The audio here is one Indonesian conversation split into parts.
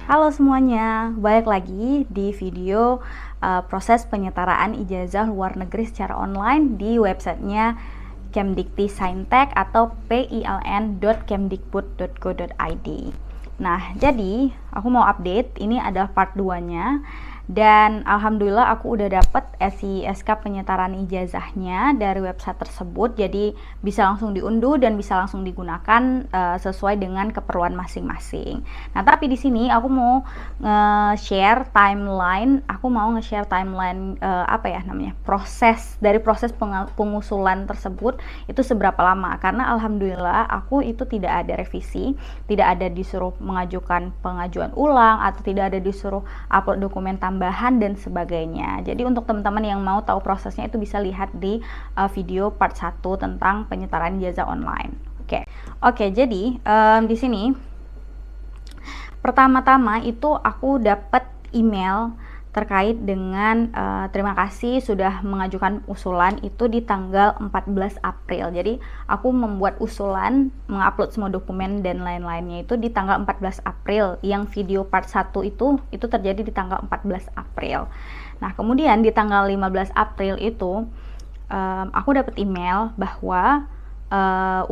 Halo semuanya, balik lagi di video proses penyetaraan ijazah luar negeri secara online di websitenya Kemdikti Saintek atau piln.kemdikbud.go.id. Nah, jadi aku mau update, ini adalah part 2-nya. Dan alhamdulillah aku udah dapet SK penyetaraan ijazahnya dari website tersebut. Jadi bisa langsung diunduh dan bisa langsung digunakan sesuai dengan keperluan masing-masing. Nah, tapi di sini aku mau nge-share timeline. Aku mau nge-share timeline proses pengusulan tersebut itu seberapa lama. Karena alhamdulillah aku itu tidak ada revisi, tidak ada disuruh mengajukan pengajuan ulang atau tidak ada disuruh upload dokumen tambahan dan sebagainya. Jadi untuk teman-teman yang mau tahu prosesnya itu bisa lihat di video part 1 tentang penyetaraan ijazah online. Oke, jadi di sini pertama-tama itu aku dapat email terkait dengan terima kasih sudah mengajukan usulan itu di tanggal 14 April. Jadi aku membuat usulan, mengupload semua dokumen dan lain-lainnya itu di tanggal 14 April. Yang video part 1 itu terjadi di tanggal 14 April. Nah, kemudian di tanggal 15 April itu aku dapat email bahwa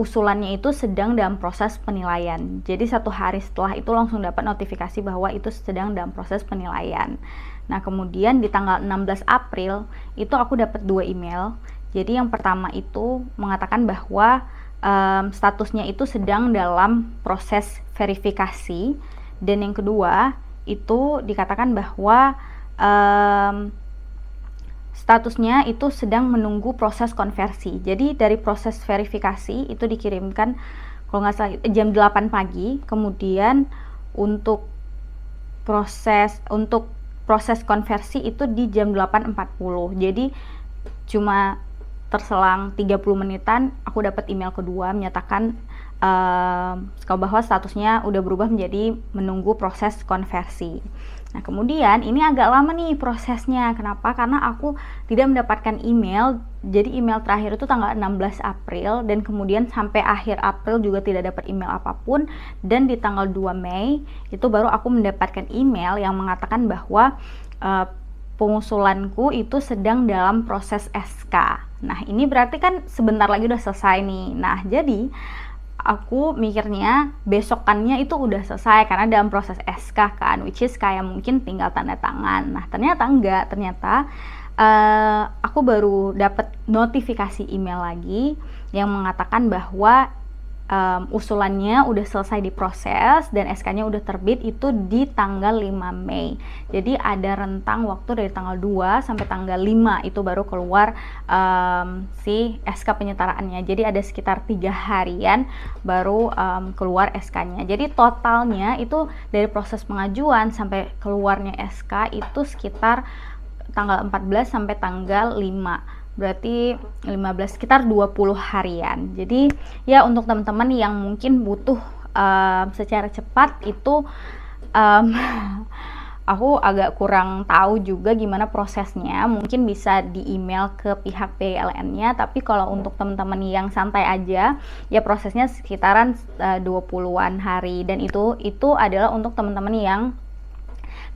usulannya itu sedang dalam proses penilaian. Jadi 1 hari setelah itu langsung dapat notifikasi bahwa itu sedang dalam proses penilaian. Nah, kemudian di tanggal 16 April itu aku dapat 2 email. Jadi yang pertama itu mengatakan bahwa statusnya itu sedang dalam proses verifikasi, dan yang kedua itu dikatakan bahwa statusnya itu sedang menunggu proses konversi. Jadi dari proses verifikasi itu dikirimkan kalau nggak salah jam 8 pagi, kemudian untuk proses konversi itu di jam 8.40. Jadi cuma terselang 30 menitan aku dapat email kedua menyatakan bahwa statusnya udah berubah menjadi menunggu proses konversi. Nah, kemudian ini agak lama nih prosesnya. Kenapa? Karena aku tidak mendapatkan email. Jadi email terakhir itu tanggal 16 April dan kemudian sampai akhir April juga tidak dapat email apapun, dan di tanggal 2 Mei itu baru aku mendapatkan email yang mengatakan bahwa pengusulanku itu sedang dalam proses SK. Nah, ini berarti kan sebentar lagi udah selesai nih. Nah, jadi aku mikirnya besokannya itu udah selesai karena dalam proses SK kan, which is kayak mungkin tinggal tanda tangan. Nah, ternyata enggak, ternyata aku baru dapat notifikasi email lagi yang mengatakan bahwa usulannya udah selesai diproses dan SK-nya udah terbit itu di tanggal 5 Mei. Jadi ada rentang waktu dari tanggal 2 sampai tanggal 5 itu baru keluar si SK penyetaraannya. Jadi ada sekitar 3 harian baru keluar SK-nya. Jadi totalnya itu dari proses pengajuan sampai keluarnya SK itu sekitar tanggal 14 sampai tanggal 5. Berarti 15, sekitar 20 harian. Jadi ya untuk teman-teman yang mungkin butuh secara cepat itu aku agak kurang tahu juga gimana prosesnya. Mungkin bisa di email ke pihak PLN-nya, tapi kalau untuk teman-teman yang santai aja ya prosesnya sekitaran 20-an hari, dan itu adalah untuk teman-teman yang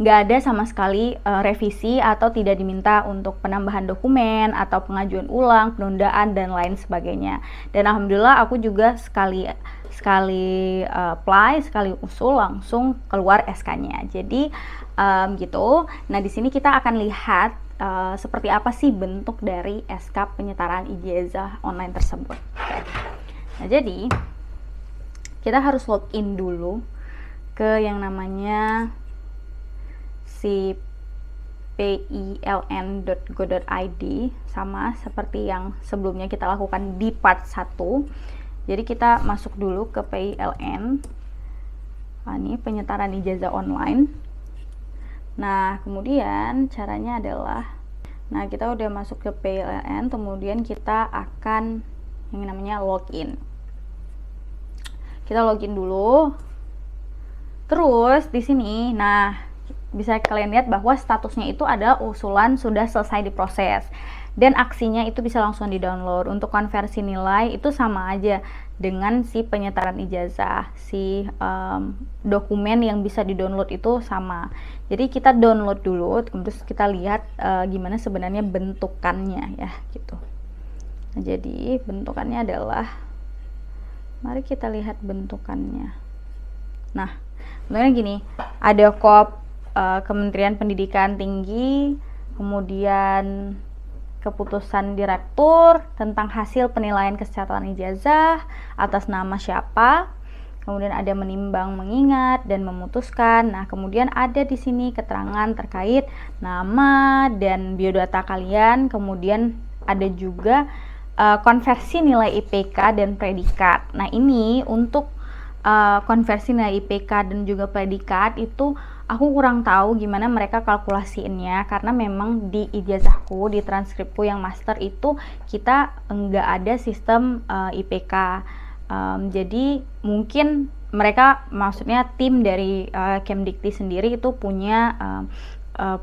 nggak ada sama sekali revisi atau tidak diminta untuk penambahan dokumen atau pengajuan ulang, penundaan dan lain sebagainya. Dan alhamdulillah aku juga sekali apply, sekali usul langsung keluar SK-nya. Jadi gitu. Nah, di sini kita akan lihat seperti apa sih bentuk dari SK penyetaraan ijazah online tersebut. Nah, jadi kita harus login dulu ke yang namanya si piln.go.id, sama seperti yang sebelumnya kita lakukan di part 1. Jadi kita masuk dulu ke PLN. Ini penyetaraan ijazah online. Nah, kemudian caranya adalah, nah kita udah masuk ke PLN, kemudian kita akan yang namanya login. Kita login dulu. Terus di sini, nah bisa kalian lihat bahwa statusnya itu adalah usulan sudah selesai diproses. dan aksinya itu bisa langsung di-download. Untuk konversi nilai itu sama aja dengan si penyetaran ijazah, si dokumen yang bisa di-download itu sama. Jadi kita download dulu, terus kita lihat gimana sebenarnya bentukannya ya gitu. Nah, jadi bentukannya adalah, mari kita lihat bentukannya. Nah, bentuknya gini, ada KOP Kementerian Pendidikan Tinggi, kemudian keputusan direktur tentang hasil penilaian kesehatan ijazah atas nama siapa, kemudian ada menimbang, mengingat, dan memutuskan. Nah, kemudian ada di sini keterangan terkait nama dan biodata kalian, kemudian ada juga konversi nilai IPK dan predikat. Nah, ini untuk konversi nilai IPK dan juga predikat itu aku kurang tahu gimana mereka kalkulasiinnya, karena memang di ijazahku, di transkripku yang master itu kita enggak ada sistem IPK. Jadi mungkin mereka, maksudnya tim dari Kemdikti sendiri itu punya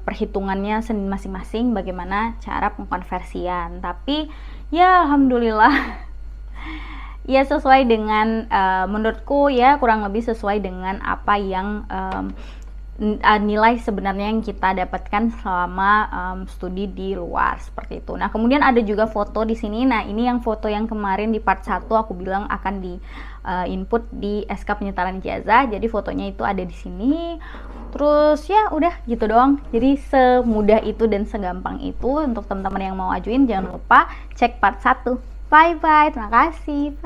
perhitungannya masing-masing bagaimana cara pengkonversian. Tapi ya alhamdulillah ya sesuai dengan menurutku ya kurang lebih sesuai dengan apa yang nilai sebenarnya yang kita dapatkan selama studi di luar, seperti itu. Nah, kemudian ada juga foto di sini. Nah, ini yang foto yang kemarin di part 1 aku bilang akan di input di SK penyetaran ijazah. Jadi fotonya itu ada di sini. Terus ya udah gitu doang. Jadi semudah itu dan segampang itu. Untuk teman-teman yang mau ajuin jangan lupa cek part 1. Bye bye. Terima kasih.